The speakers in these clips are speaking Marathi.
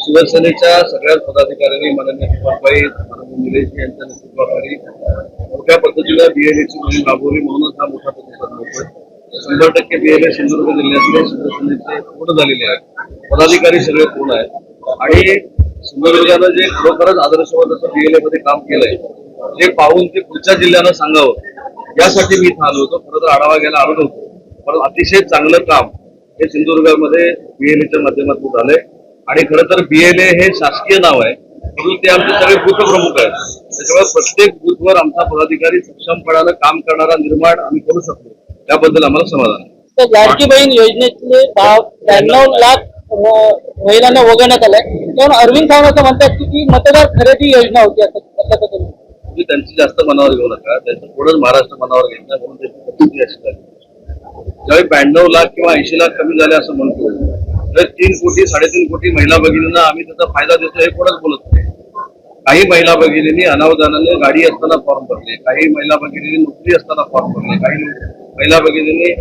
शिवसेनेच्या सगळ्याच पदाधिकाऱ्यांनी माननीय दीपकभाई माननीय निलेश यांच्या नेतृत्वाखाली मोठ्या पद्धतीने बीएलएची मोहीम राबवली, म्हणूनच हा मोठा प्रतिसाद मिळतोय. 100% बीएलए सिंधुदुर्ग जिल्ह्यातले शिवसेनेचे पूर्ण झालेले आहेत, पदाधिकारी सगळे पूर्ण आहेत आणि सिंधुदुर्गानं जे खरोखरच आदर्शवत असं बीएलए मध्ये काम केलंय ते पाहून ते पुढच्या जिल्ह्यांना सांगावं यासाठी मी इथं आलो होतो. खरं तर आढावा घ्यायला आलो नव्हतो, पण अतिशय चांगलं काम हे सिंधुदुर्गामध्ये बीएलएच्या माध्यमातून झालंय. आणि खरं तर बीएलए हे शासकीय नाव आहे, म्हणून ते आमचे सगळे बूथ प्रमुख आहेत. त्याच्यामुळे प्रत्येक बूथवर आमचा पदाधिकारी सक्षमपणानं काम करणारा निर्माण आम्ही करू शकतो, त्याबद्दल आम्हाला समाधान आहे. तर लाडकी बहीण योजनेतले 93 लाख महिलांना वगळण्यात आलाय, त्यामुळे अरविंद सावंत म्हणतात की मतदार खरेदी योजना होती असं तुम्ही त्यांची जास्त मनावर घेऊ नका, त्यांचं थोडंच महाराष्ट्र मनावर घेतलं म्हणून त्याची पद्धती अशी झाली. ज्यावेळी 92 लाख किंवा 80 लाख कमी झाले असं म्हणतो, तर 3 कोटी 3.5 कोटी महिला भगिनींना आम्ही त्याचा फायदा देतो हे कोणच बोलत नाही. काही महिला भगिनींनी अनावधानाने गाडी असताना फॉर्म भरले, काही महिला भगिनींनी नोकरी असताना फॉर्म भरले, काही महिला भगिनींनी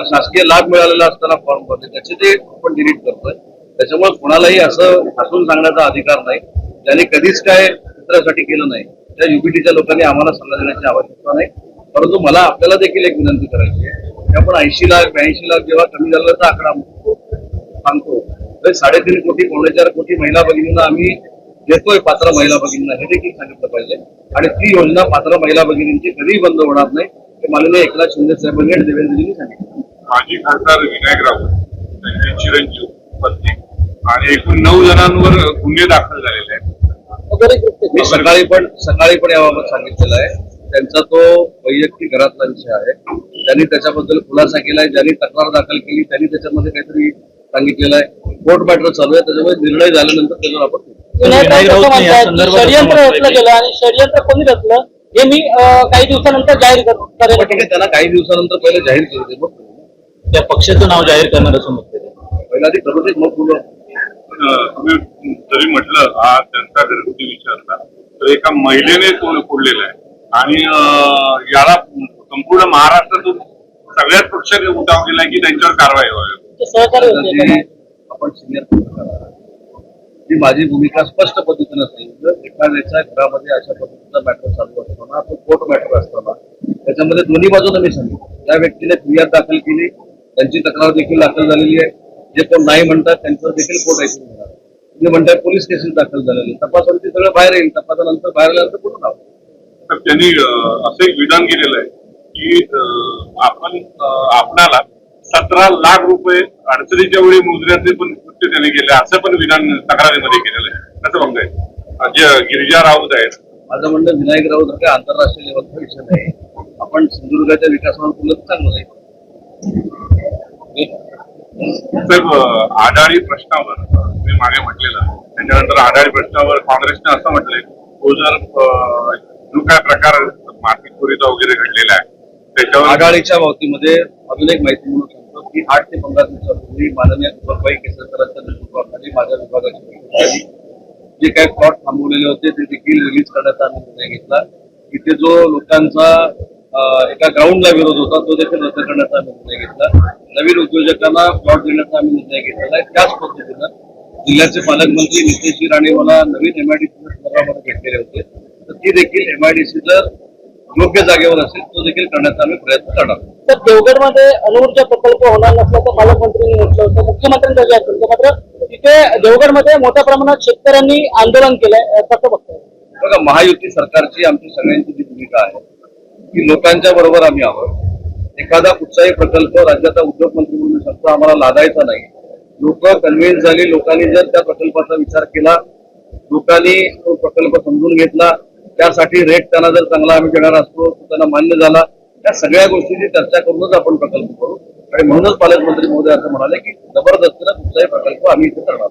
शासकीय लाभ मिळालेला असताना फॉर्म भरले, त्याचे ते आपण डिलीट करतोय. त्याच्यामुळे कोणालाही असं हसून सांगण्याचा अधिकार नाही. त्यांनी कधीच काय चित्रासाठी केलं नाही, त्या युपीटीच्या लोकांनी आम्हाला सल्ला देण्याची आवश्यकता नाही. परंतु मला आपल्याला देखील एक विनंती करायची आहे की आपण 80 लाख 82 लाख जेव्हा कमी झाल्याचा आकडा सांगतो, तर 3.5 कोटी 4.25 कोटी महिला भगिनींना आम्ही देतोय पात्र महिला भगिनींना, हे देखील सांगितलं पाहिजे. आणि ती योजना पात्र महिला भगिनींची कधीही बंद होणार नाही, हे माननीय एकनाथ शिंदे साहेबांनी आणि देवेंद्रजींनी सांगितलं. माजी खासदार विनायक राऊत त्यांचे चिरंजीव पत्नी आणि एकूण 9 जणांवर गुन्हे दाखल झालेले आहेत. मी सकाळी पण याबाबत सांगितलेलं आहे. त्यांचा तो वैयक्तिक घरातला विषय आहे, त्यांनी त्याच्याबद्दल खुलासा केलाय. ज्यांनी तक्रार दाखल केली त्यांनी त्याच्यामध्ये काहीतरी सांगितलेलं आहे. कोर्ट मॅटर चालू आहे, त्याच्यामुळे निर्णय झाल्यानंतर त्याच्यावर आपण षडयंत्र रचलं गेलं आणि षडयंत्र कोणी रचलं हे मी काही दिवसानंतर जाहीर करेन. ठीक आहे, त्यांना काही दिवसानंतर पहिले जाहीर करू दे, मग त्या पक्षाचं नाव जाहीर करणार असं मत पहिला आधी करू दे, मग बोलू. तुम्ही जरी म्हटलं हा त्यांचा घरगुती विचारला, तर एका महिलेने फोडलेला आहे आणि याला संपूर्ण महाराष्ट्रातून सगळ्याच पक्षाने उठाव केलाय की त्यांच्यावर कारवाई व्हावी. आपण सिनियर ही माझी भूमिका स्पष्ट पद्धतीने असते. जर एखाद्याच्या घरामध्ये अशा पद्धतीचा मॅटर चालू असताना, तो कोर्ट मॅटर असताना, त्याच्यामध्ये दोन्ही बाजूने मी सांगितलं. त्या व्यक्तीने फिर्याद दाखल केली, त्यांची तक्रार देखील दाखल झालेली आहे. जे कोण नाही म्हणतात त्यांचं देखील कोर्ट ऐकून घेणार. तुम्ही म्हणताय पोलीस केसेस दाखल झालेली, तपासावरती सगळं बाहेर येईल. तपासानंतर बाहेर आल्यानंतर कुठून आहोत. तर त्यांनी असं एक विधान केलेलं आहे की आपणाला 17 लाख रुपये अडचणीच्या वेळी मोजण्याचे पण कृत्य त्यांनी केले, असं पण विधान तक्रारीमध्ये केलेलं आहे. कसं म्हणताय जे गिरिजा राऊत आहेत? माझं म्हणणं विनायक राऊत काही आंतरराष्ट्रीय लेवलचा विषय नाही. आपण सिंधुदुर्गाच्या विकासावर बोलत चांगलं नाही. साहेब, आढाडी प्रश्नावर तुम्ही मागे म्हटलेलं, त्याच्यानंतर आढाडी प्रश्नावर काँग्रेसने असं म्हटलंय जो काय प्रकार मातीखोरीचा वगैरे घडलेला आहे त्याच्यावर आघाडीच्या बाबतीमध्ये अजून एक माहिती म्हणून सांगतो की 8 ते 15 दिवसापूर्वी माननीय दीपकभाई केसरकरांच्या नेतृत्वाखाली माझ्या विभागाची जे काही प्लॉट थांबवलेले होते ते देखील रिलीज करण्याचा आम्ही निर्णय घेतला. इथे जो लोकांचा एका ग्राउंडला विरोध होता तो देखील रद्द करण्याचा आम्ही निर्णय घेतला. नवीन उद्योजकांना प्लॉट देण्याचा आम्ही निर्णय घेतलेला आहे. त्याच पद्धतीनं जिल्ह्याचे पालकमंत्री नितेश राणे मला नवीन एमआयडीसी संदर्भामध्ये भेटलेले होते, तर ती देखील एमआयडीसी जर योग्य जागेवर असेल तो देखील करण्याचा आम्ही प्रयत्न करणार. तर देवगडमध्ये अणुऊर्जा प्रकल्प होणार नसल्याचं पालकमंत्र्यांनी म्हटलं होतं, मुख्यमंत्र्यांनी जाहीर केलं. मात्र तिथे देवगडमध्ये मोठ्या प्रमाणात शेतकऱ्यांनी आंदोलन केलंय, कसं बघताय? बघा, महायुती सरकारची आमची सगळ्यांची जी भूमिका आहे की लोकांच्या बरोबर आम्ही आहोत. एखादा कुठचाही प्रकल्प राज्याचा उद्योगमंत्री म्हणून शब्द आम्हाला लादायचा नाही. लोक कन्व्हिन्स झाली, लोकांनी जर त्या प्रकल्पाचा विचार केला, लोकांनी तो प्रकल्प समजून घेतला, त्यासाठी रेट त्यांना जर चांगला आम्ही देणार असतो तो त्यांना मान्य झाला, त्या सगळ्या गोष्टींची चर्चा करूनच आपण प्रकल्प करू. आणि म्हणूनच पालकमंत्री महोदय असं म्हणाले की जबरदस्तीनं कुठलाही प्रकल्प आम्ही इथे करणार.